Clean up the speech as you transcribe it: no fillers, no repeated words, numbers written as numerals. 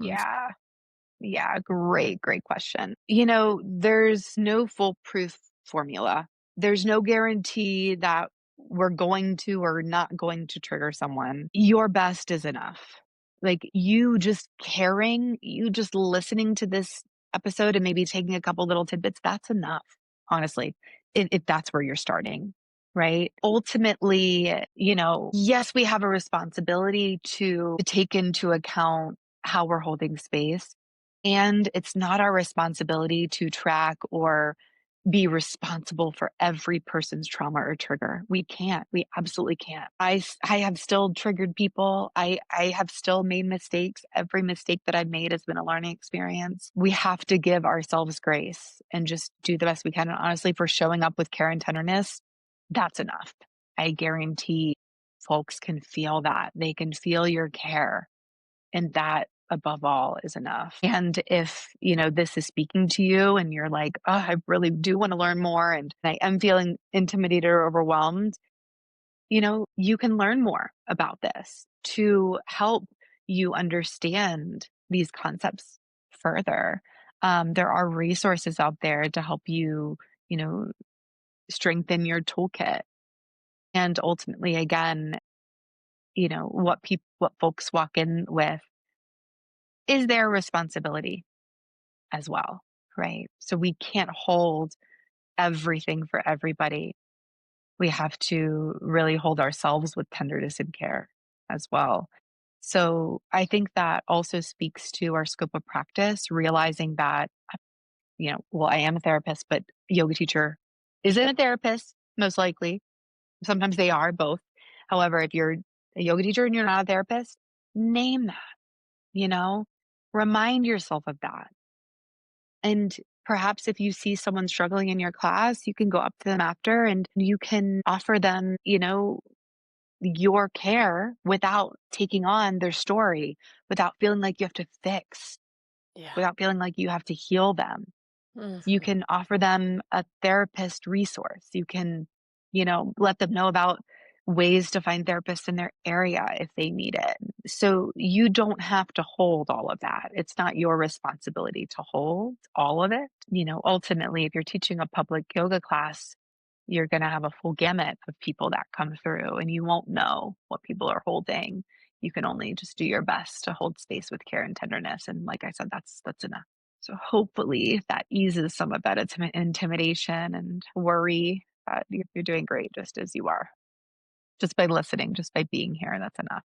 Yeah. Yeah. Great question. There's no foolproof formula. There's no guarantee that we're going to or not going to trigger someone. Your best is enough. Like you just listening to this episode and maybe taking a couple little tidbits, that's enough, honestly, if that's where you're starting. Right. Ultimately, yes, we have a responsibility to take into account how we're holding space. And it's not our responsibility to track or be responsible for every person's trauma or trigger. We can't. We absolutely can't. I have still triggered people. I have still made mistakes. Every mistake that I've made has been a learning experience. We have to give ourselves grace and just do the best we can. And honestly, for showing up with care and tenderness, that's enough. I guarantee folks can feel that. They can feel your care. And that above all is enough. And if, this is speaking to you and you're like, oh, I really do want to learn more and I am feeling intimidated or overwhelmed, you can learn more about this to help you understand these concepts further. There are resources out there to help you, you know, strengthen your toolkit. And ultimately, again, what folks walk in with is their responsibility as well, right? So we can't hold everything for everybody. We have to really hold ourselves with tenderness and care as well. So I think that also speaks to our scope of practice, realizing that, well, I am a therapist, but yoga teacher isn't a therapist, most likely. Sometimes they are both. However, if you're a yoga teacher and you're not a therapist, name that, you know, remind yourself of that. And perhaps if you see someone struggling in your class, you can go up to them after and you can offer them, your care without taking on their story, without feeling like you have to fix, Yeah. without feeling like you have to heal them. You Mhm. can offer them a therapist resource. You can, let them know about ways to find therapists in their area if they need it. So you don't have to hold all of that. It's not your responsibility to hold all of it. Ultimately, if you're teaching a public yoga class, you're going to have a full gamut of people that come through and you won't know what people are holding. You can only just do your best to hold space with care and tenderness. And like I said, that's enough. So hopefully that eases some of that intimidation and worry that you're doing great just as you are. Just by listening, just by being here, that's enough.